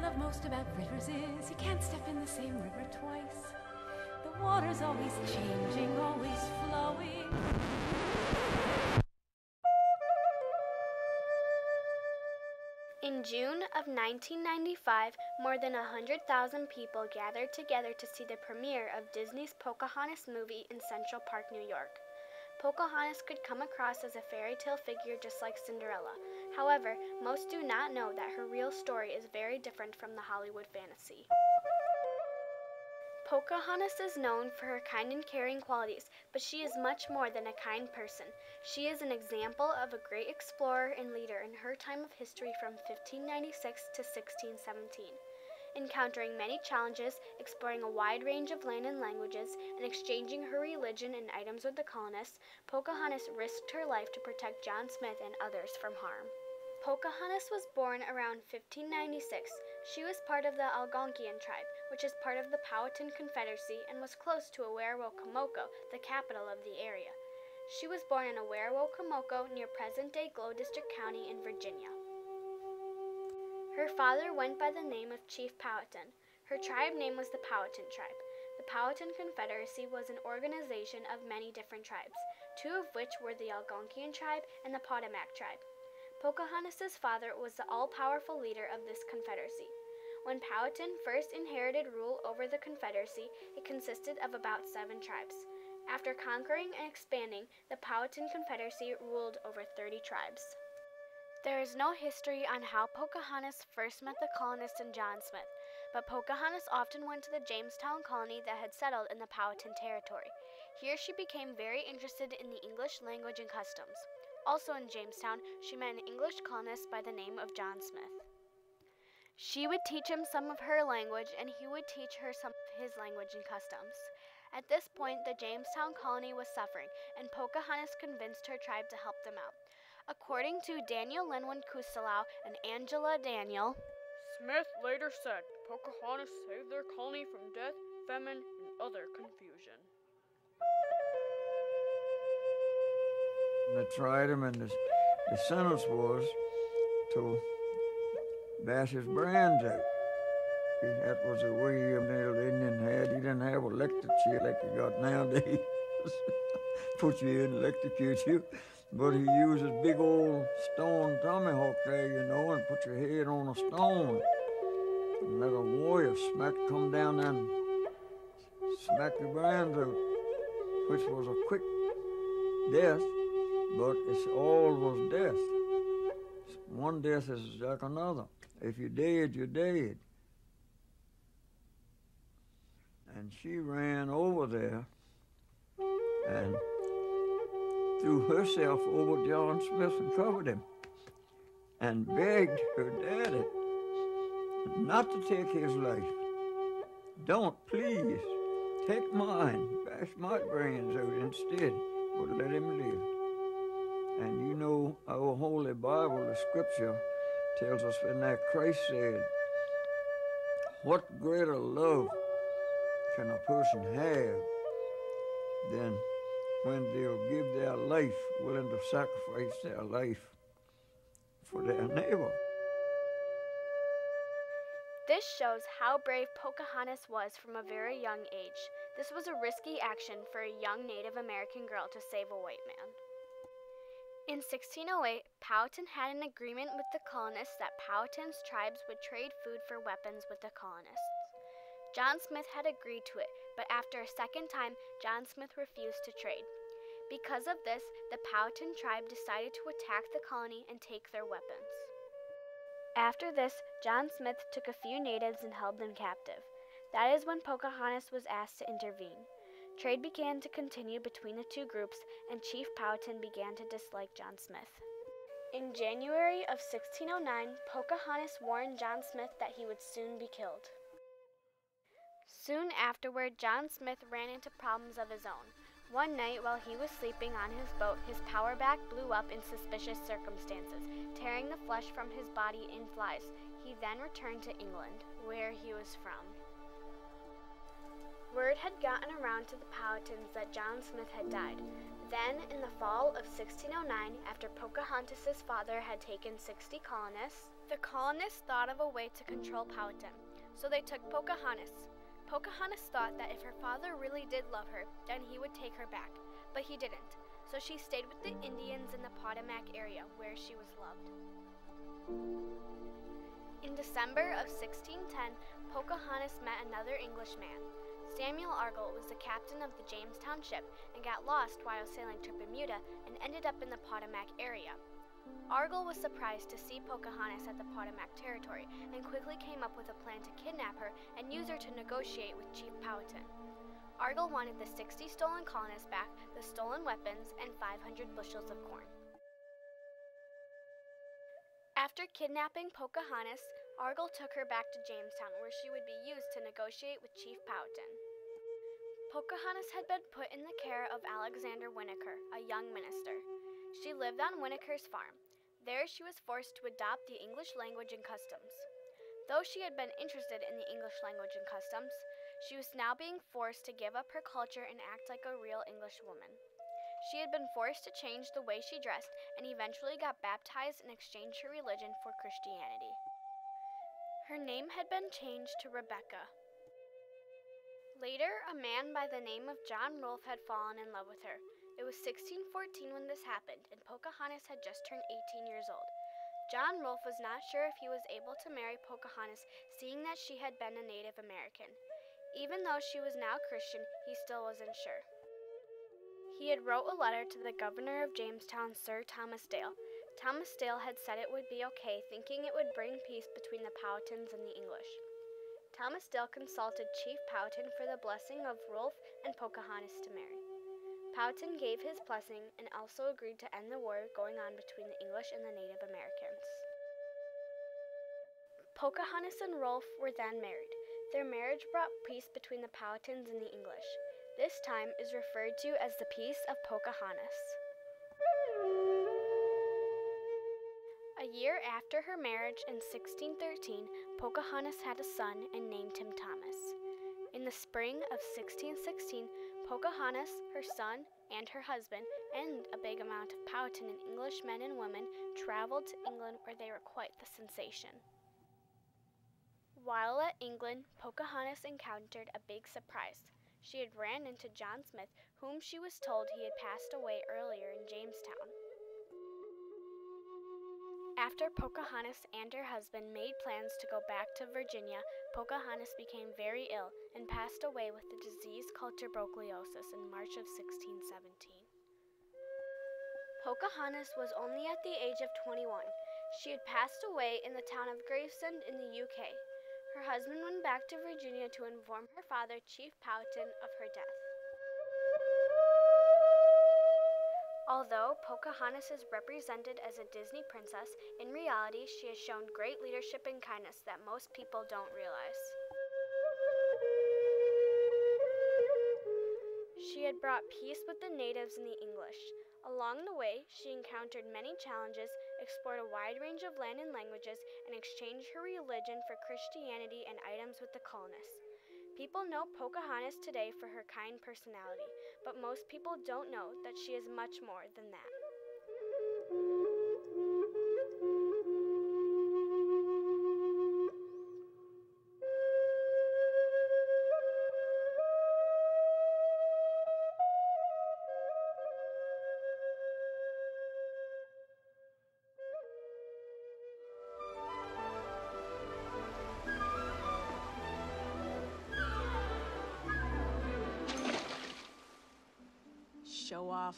love most about rivers is you can't step in the same river twice. The water's always changing, always flowing. In June of 1995, more than 100,000 people gathered together to see the premiere of Disney's Pocahontas movie in Central Park, New York. Pocahontas could come across as a fairy tale figure just like Cinderella. However, most do not know that her real story is very different from the Hollywood fantasy. Pocahontas is known for her kind and caring qualities, but she is much more than a kind person. She is an example of a great explorer and leader in her time of history from 1596 to 1617. Encountering many challenges, exploring a wide range of land and languages, and exchanging her religion and items with the colonists, Pocahontas risked her life to protect John Smith and others from harm. Pocahontas was born around 1596. She was part of the Algonquian tribe, which is part of the Powhatan Confederacy and was close to Awerowocomoco, the capital of the area. She was born in Awerowocomoco near present-day Glow District County in Virginia. Her father went by the name of Chief Powhatan. Her tribe name was the Powhatan tribe. The Powhatan Confederacy was an organization of many different tribes, two of which were the Algonquian tribe and the Potomac tribe. Pocahontas' father was the all-powerful leader of this confederacy. When Powhatan first inherited rule over the confederacy, it consisted of about 7 tribes. After conquering and expanding, the Powhatan Confederacy ruled over 30 tribes. There is no history on how Pocahontas first met the colonists and John Smith, but Pocahontas often went to the Jamestown colony that had settled in the Powhatan territory. Here she became very interested in the English language and customs. Also in Jamestown, she met an English colonist by the name of John Smith. She would teach him some of her language, and he would teach her some of his language and customs. At this point, the Jamestown colony was suffering, and Pocahontas convinced her tribe to help them out. According to Daniel Linwood Kusalau and Angela Daniel, Smith later said Pocahontas saved their colony from death, famine, and other confusion. They tried him, and the sentence was to bash his brains out. That was the way the Indian had. He didn't have electric chair like you got nowadays. Put you in, electrocute you. But he used his big old stone tomahawk there, and put your head on a stone. And let a warrior come down there and smack your brains out, which was a quick death. But it's all was death. One death is like another. If you're dead, you're dead. And she ran over there and threw herself over John Smith and covered him and begged her daddy not to take his life. Don't, please, take mine, bash my brains out instead, but let him live. And our Holy Bible, the Scripture, tells us in that Christ said, what greater love can a person have than when they'll give their life, willing to sacrifice their life for their neighbor? This shows how brave Pocahontas was from a very young age. This was a risky action for a young Native American girl to save a white man. In 1608, Powhatan had an agreement with the colonists that Powhatan's tribes would trade food for weapons with the colonists. John Smith had agreed to it, but after a second time, John Smith refused to trade. Because of this, the Powhatan tribe decided to attack the colony and take their weapons. After this, John Smith took a few natives and held them captive. That is when Pocahontas was asked to intervene. Trade began to continue between the two groups, and Chief Powhatan began to dislike John Smith. In January of 1609, Pocahontas warned John Smith that he would soon be killed. Soon afterward, John Smith ran into problems of his own. One night, while he was sleeping on his boat, his power back blew up in suspicious circumstances, tearing the flesh from his body in flies. He then returned to England, where he was from. Word had gotten around to the Powhatans that John Smith had died. Then, in the fall of 1609, after Pocahontas' father had taken 60 colonists, The colonists thought of a way to control Powhatan, so they took Pocahontas. Pocahontas thought that if her father really did love her, then he would take her back, but he didn't, so she stayed with the Indians in the Potomac area where she was loved. In December of 1610, Pocahontas met another Englishman. Samuel Argall was the captain of the Jamestown ship and got lost while sailing to Bermuda and ended up in the Potomac area. Argall was surprised to see Pocahontas at the Potomac territory and quickly came up with a plan to kidnap her and use her to negotiate with Chief Powhatan. Argall wanted the 60 stolen colonists back, the stolen weapons, and 500 bushels of corn. After kidnapping Pocahontas, Argall took her back to Jamestown, where she would be used to negotiate with Chief Powhatan. Pocahontas had been put in the care of Alexander Winokur, a young minister. She lived on Winokur's farm. There she was forced to adopt the English language and customs. Though she had been interested in the English language and customs, she was now being forced to give up her culture and act like a real English woman. She had been forced to change the way she dressed and eventually got baptized and exchanged her religion for Christianity. Her name had been changed to Rebecca. Later, a man by the name of John Rolfe had fallen in love with her. It was 1614 when this happened, and Pocahontas had just turned 18 years old. John Rolfe was not sure if he was able to marry Pocahontas, seeing that she had been a Native American. Even though she was now Christian, he still wasn't sure. He had wrote a letter to the governor of Jamestown, Sir Thomas Dale. Thomas Dale had said it would be okay, thinking it would bring peace between the Powhatans and the English. Thomas Dale consulted Chief Powhatan for the blessing of Rolfe and Pocahontas to marry. Powhatan gave his blessing and also agreed to end the war going on between the English and the Native Americans. Pocahontas and Rolfe were then married. Their marriage brought peace between the Powhatans and the English. This time is referred to as the Peace of Pocahontas. A year after her marriage in 1613, Pocahontas had a son and named him Thomas. In the spring of 1616, Pocahontas, her son, and her husband, and a big amount of Powhatan and English men and women traveled to England, where they were quite the sensation. While at England, Pocahontas encountered a big surprise. She had ran into John Smith, whom she was told he had passed away earlier in Jamestown. After Pocahontas and her husband made plans to go back to Virginia, Pocahontas became very ill and passed away with the disease called tuberculosis in March of 1617. Pocahontas was only at the age of 21. She had passed away in the town of Gravesend in the UK. Her husband went back to Virginia to inform her father, Chief Powhatan, of her death. Although Pocahontas is represented as a Disney princess, in reality she has shown great leadership and kindness that most people don't realize. She had brought peace with the natives and the English. Along the way, she encountered many challenges, explored a wide range of land and languages, and exchanged her religion for Christianity and items with the colonists. People know Pocahontas today for her kind personality, but most people don't know that she is much more than that. Show off.